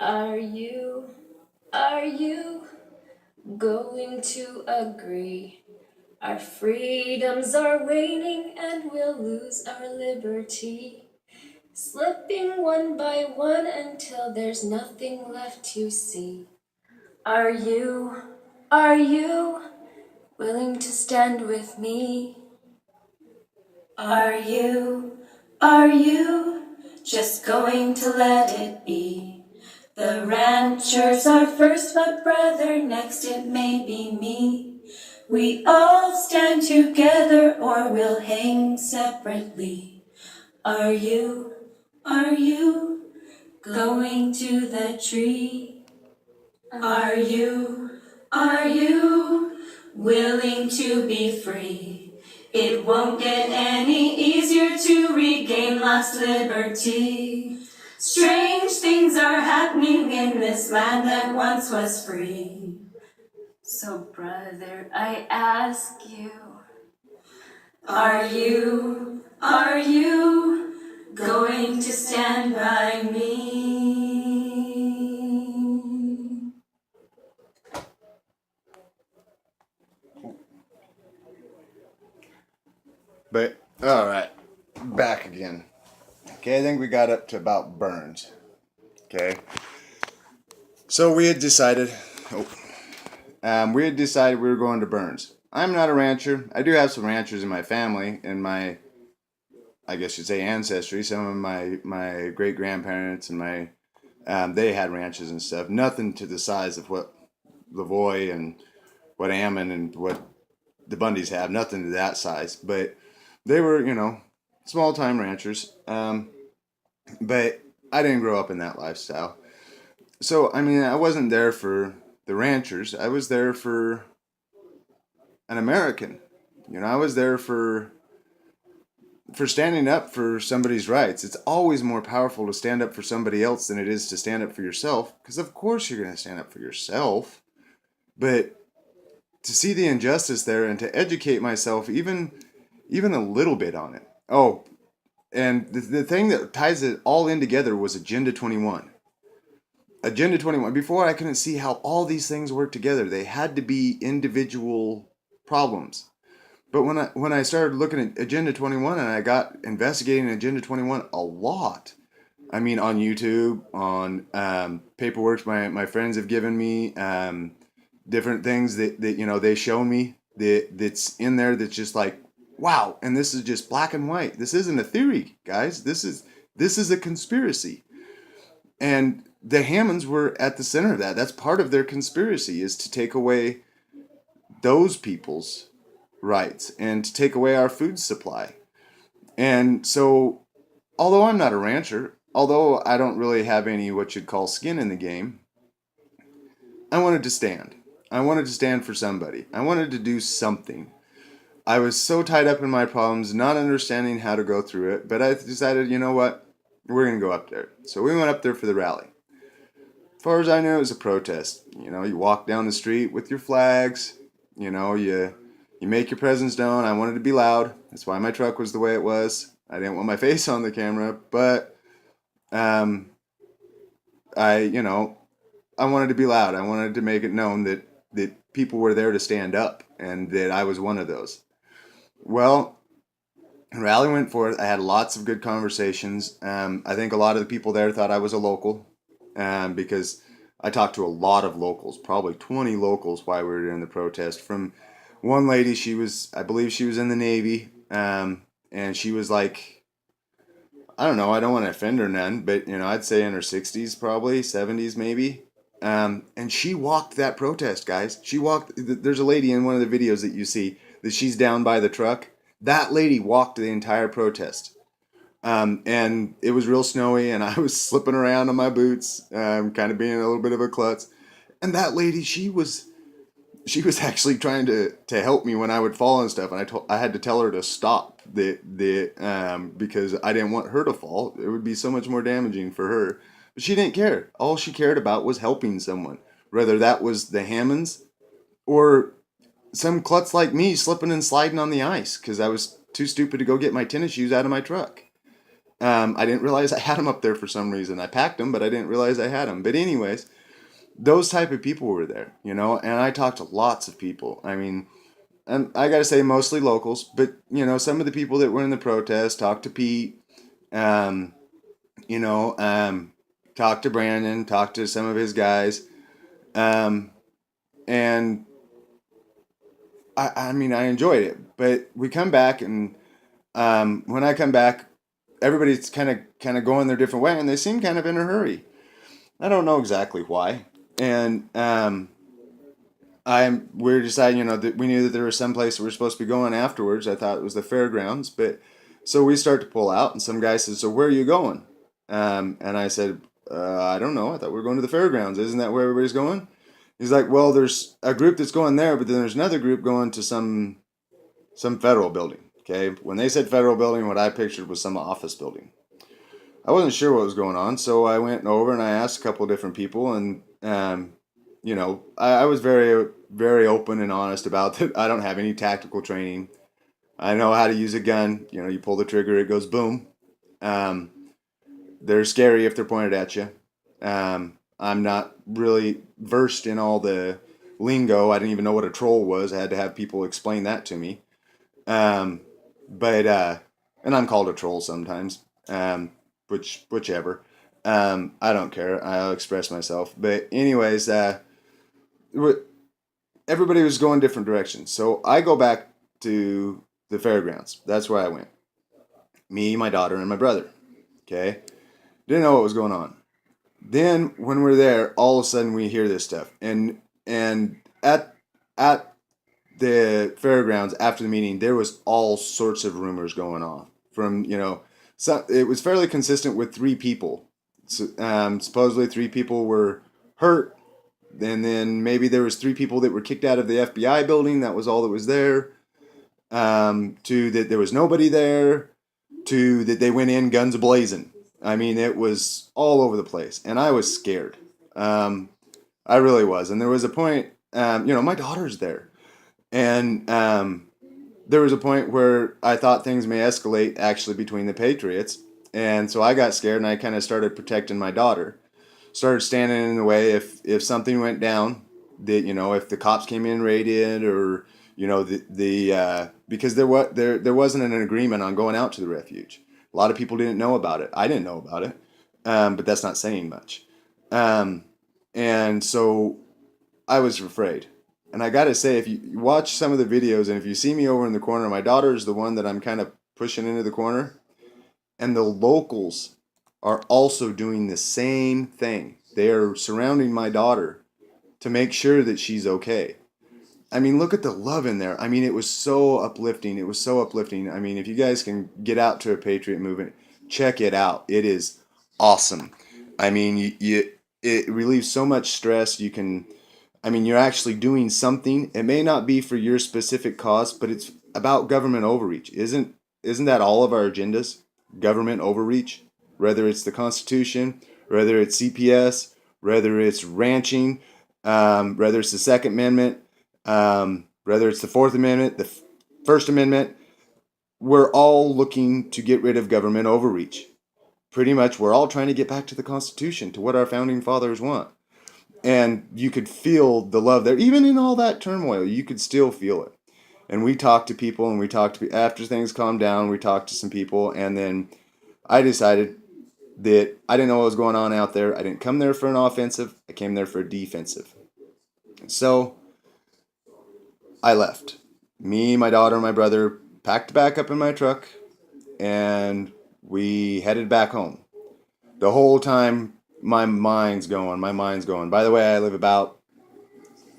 Are you going to agree? Our freedoms are waning and we'll lose our liberty, slipping one by one until there's nothing left to see. Are you willing to stand with me? Are you just going to let it be? The ranchers are first, but brother, next it may be me. We all stand together or we'll hang separately. Are you going to the tree? Are you willing to be free? It won't get any easier to regain lost liberty. Strange things are happening in this land that once was free. So brother, I ask you, are you going to stand by me? But, alright, back again. Okay, I think we got up to about Burns. Okay. So we had decided we were going to Burns. I'm not a rancher. I do have some ranchers in my family, in my, I guess you'd say, ancestry. Some of my great-grandparents and my, they had ranches and stuff. Nothing to the size of what LaVoy and what Ammon and what the Bundys have. Nothing to that size. But they were, small-time ranchers. But I didn't grow up in that lifestyle. So, I mean, I wasn't there for the ranchers. I was there for an American. I was there for standing up for somebody's rights. It's always more powerful to stand up for somebody else than it is to stand up for yourself. Because of course you're going to stand up for yourself. But to see the injustice there and to educate myself even a little bit on it. Oh, and the thing that ties it all in together was Agenda 21. Agenda 21. Before, I couldn't see how all these things work together. They had to be individual problems. But when I started looking at Agenda 21 and I got investigating Agenda 21 a lot, I mean, on YouTube, on paperwork my friends have given me, different things that they show me that's in there that's just like, wow, and this is just black and white. This isn't a theory, guys. This is a conspiracy. And the Hammonds were at the center of that. That's part of their conspiracy, is to take away those people's rights and to take away our food supply. And so, although I'm not a rancher, although I don't really have any what you'd call skin in the game, I wanted to stand. I wanted to stand for somebody. I wanted to do something. I was so tied up in my problems, not understanding how to go through it, but I decided, you know what? We're going to go up there. So we went up there for the rally. As far as I knew, it was a protest. You walk down the street with your flags. You make your presence known. I wanted to be loud. That's why my truck was the way it was. I didn't want my face on the camera, but I wanted to be loud. I wanted to make it known that people were there to stand up and that I was one of those. Well, rally went forth. I had lots of good conversations. I think a lot of the people there thought I was a local, because I talked to a lot of locals, probably 20 locals while we were doing the protest. From one lady, I believe she was in the Navy, and she was like, I don't know, I don't want to offend her none, but I'd say in her 60s, probably 70s maybe. And she walked that protest, guys. There's a lady in one of the videos that you see that she's down by the truck. That lady walked the entire protest. And it was real snowy and I was slipping around on my boots, kind of being a little bit of a klutz. And that lady, she was actually trying to help me when I would fall and stuff. And I had to tell her to stop because I didn't want her to fall. It would be so much more damaging for her. But she didn't care. All she cared about was helping someone, whether that was the Hammonds or some klutz like me slipping and sliding on the ice because I was too stupid to go get my tennis shoes out of my truck. I didn't realize I had them up there for some reason. I packed them, but I didn't realize I had them. But anyways, those type of people were there, and I talked to lots of people. I mean, and I gotta say mostly locals, but some of the people that were in the protest, talked to Pete, um, you know, um, talked to Brandon, talked to some of his guys, um, and I mean, I enjoyed it. But we come back, and when I come back, everybody's kind of going their different way, and they seem kind of in a hurry. I don't know exactly why, and we're deciding, that we knew that there was some place we were supposed to be going afterwards. I thought it was the fairgrounds, but so we start to pull out, and some guy says, "So where are you going?" And I said, "I don't know. I thought we were going to the fairgrounds. Isn't that where everybody's going?" He's like, "Well, there's a group that's going there, but then there's another group going to some federal building." Okay, when they said federal building, what I pictured was some office building. I wasn't sure what was going on, so I went over and I asked a couple of different people, and I was very, very open and honest about that. I don't have any tactical training. I know how to use a gun. You pull the trigger, it goes boom. Um, they're scary if they're pointed at you. I'm not really versed in all the lingo. I didn't even know what a troll was. I had to have people explain that to me. Um, but and I'm called a troll sometimes. Whichever. I don't care. I'll express myself. But anyways, everybody was going different directions. So I go back to the fairgrounds. That's where I went. Me, my daughter, and my brother. Okay. Didn't know what was going on. Then when we're there, all of a sudden we hear this stuff, and at the fairgrounds after the meeting, there was all sorts of rumors going on. From so it was fairly consistent with three people. So, supposedly three people were hurt, and then maybe there was three people that were kicked out of the FBI building. That was all that was there. To that there was nobody there. To that they went in guns blazing. I mean, it was all over the place, and I was scared. I really was, and there was a point. My daughter's there, and there was a point where I thought things may escalate actually between the Patriots, and so I got scared, and I kind of started protecting my daughter. Started standing in the way if something went down, that if the cops came in and raided, or the because there wasn't an agreement on going out to the refuge. A lot of people didn't know about it. I didn't know about it, but that's not saying much. And so I was afraid. And I gotta say, if you watch some of the videos, and if you see me over in the corner, my daughter is the one that I'm kind of pushing into the corner, and the locals are also doing the same thing. They are surrounding my daughter to make sure that she's okay. I mean, look at the love in there. I mean, it was so uplifting. It was so uplifting. I mean, if you guys can get out to a Patriot movement, check it out. It is awesome. I mean, it relieves so much stress. You're actually doing something. It may not be for your specific cause, but it's about government overreach. Isn't that all of our agendas? Government overreach, whether it's the Constitution, whether it's CPS, whether it's ranching, whether it's the Second Amendment, whether it's the Fourth Amendment, the First Amendment. We're all looking to get rid of government overreach. Pretty much, we're all trying to get back to the Constitution, to what our founding fathers want. And you could feel the love there. Even in all that turmoil, you could still feel it. And we talked to people, and after things calmed down, we talked to some people, and then I decided that I didn't know what was going on out there. I didn't come there for an offensive. I came there for a defensive. So I left. Me, my daughter, and my brother packed back up in my truck, and we headed back home. The whole time, my mind's going. By the way, I live about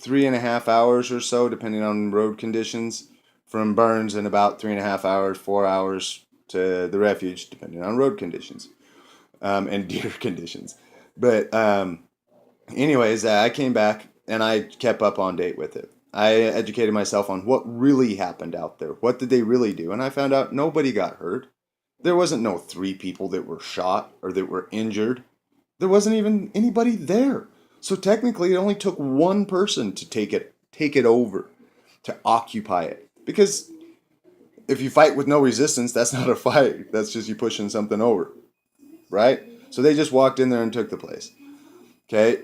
3.5 hours or so, depending on road conditions, from Burns, and about 3.5 hours, 4 hours to the refuge, depending on road conditions, and deer conditions. But anyways, I came back, and I kept up on date with it. I educated myself on what really happened out there. What did they really do? And I found out nobody got hurt. There wasn't no 3 people that were shot or that were injured. There wasn't even anybody there. So technically, it only took one person to take it over, to occupy it. Because if you fight with no resistance, that's not a fight. That's just you pushing something over, right? So they just walked in there and took the place. Okay.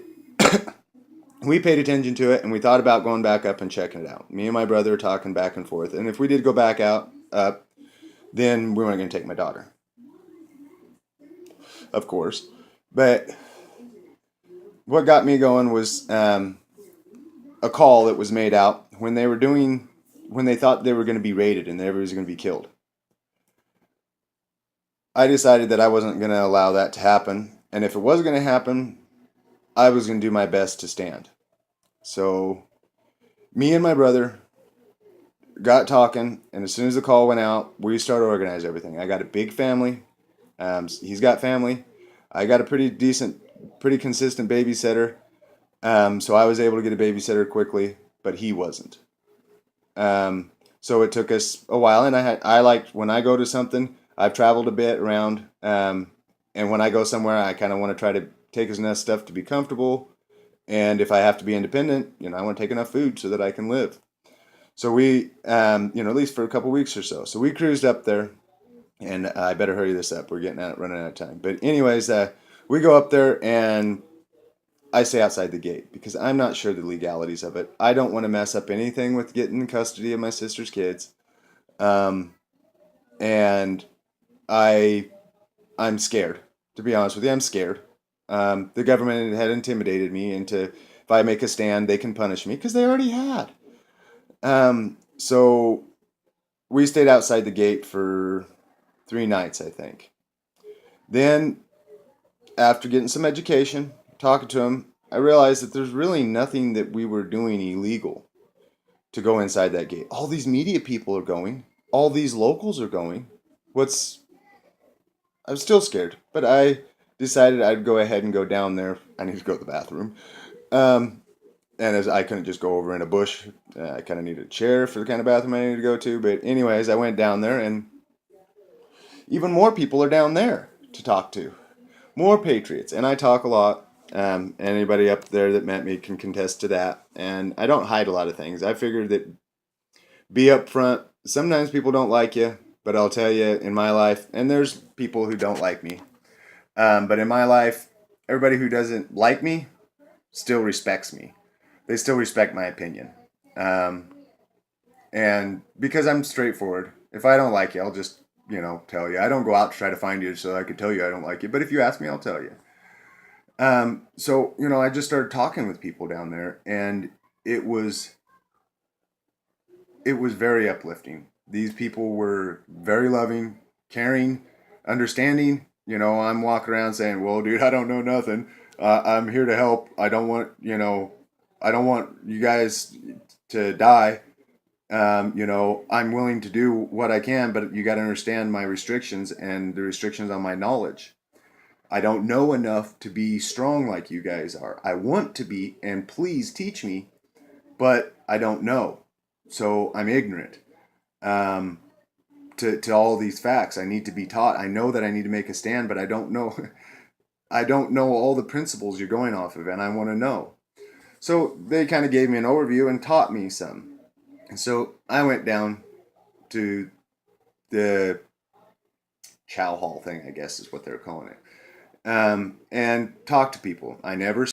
We paid attention to it and we thought about going back up and checking it out. Me and my brother were talking back and forth. And if we did go back up, then we weren't going to take my daughter, of course. But what got me going was a call that was made out when they thought they were going to be raided and everybody was going to be killed. I decided that I wasn't going to allow that to happen. And if it was going to happen, I was going to do my best to stand. So me and my brother got talking, and as soon as the call went out, we started organizing everything. I got a big family. He's got family. I got a pretty consistent babysitter. So I was able to get a babysitter quickly, but he wasn't. So it took us a while, and I like when I go to something, I've traveled a bit around, and when I go somewhere, I kind of want to try to take enough stuff to be comfortable, and if I have to be independent, I want to take enough food so that I can live. So we, at least for a couple weeks or so. So we cruised up there, and I better hurry this up. We're running out of time. But anyways, we go up there, and I stay outside the gate because I'm not sure the legalities of it. I don't want to mess up anything with getting custody of my sister's kids. And I'm scared. To be honest with you, I'm scared. The government had intimidated me into if I make a stand, they can punish me because they already had. So we stayed outside the gate for 3 nights, I think. Then, after getting some education, talking to him, I realized that there's really nothing that we were doing illegal to go inside that gate. All these media people are going. All these locals are going. I'm still scared, but I decided I'd go ahead and go down there. I need to go to the bathroom. And as I couldn't just go over in a bush, I kind of needed a chair for the kind of bathroom I needed to go to. But anyways, I went down there, and even more people are down there to talk to. More patriots, and I talk a lot. Anybody up there that met me can contest to that. And I don't hide a lot of things. I figured that be upfront. Sometimes people don't like you, but I'll tell you, in my life, and there's people who don't like me, but in my life, everybody who doesn't like me still respects me. They still respect my opinion. And because I'm straightforward, if I don't like you, I'll just, tell you. I don't go out to try to find you so I could tell you I don't like you. But if you ask me, I'll tell you. So, I just started talking with people down there, and it was very uplifting. These people were very loving, caring, understanding. I'm walking around saying, well, dude, I don't know nothing. I'm here to help. I don't want you guys to die. I'm willing to do what I can, but you got to understand my restrictions and the restrictions on my knowledge. I don't know enough to be strong like you guys are. I want to be, and please teach me, but I don't know. So I'm ignorant to all these facts. I need to be taught. I know that I need to make a stand, but I don't know. I don't know all the principles you're going off of, and I want to know. So they kind of gave me an overview and taught me some. And so I went down to the chow hall thing, I guess is what they're calling it, and talked to people. I never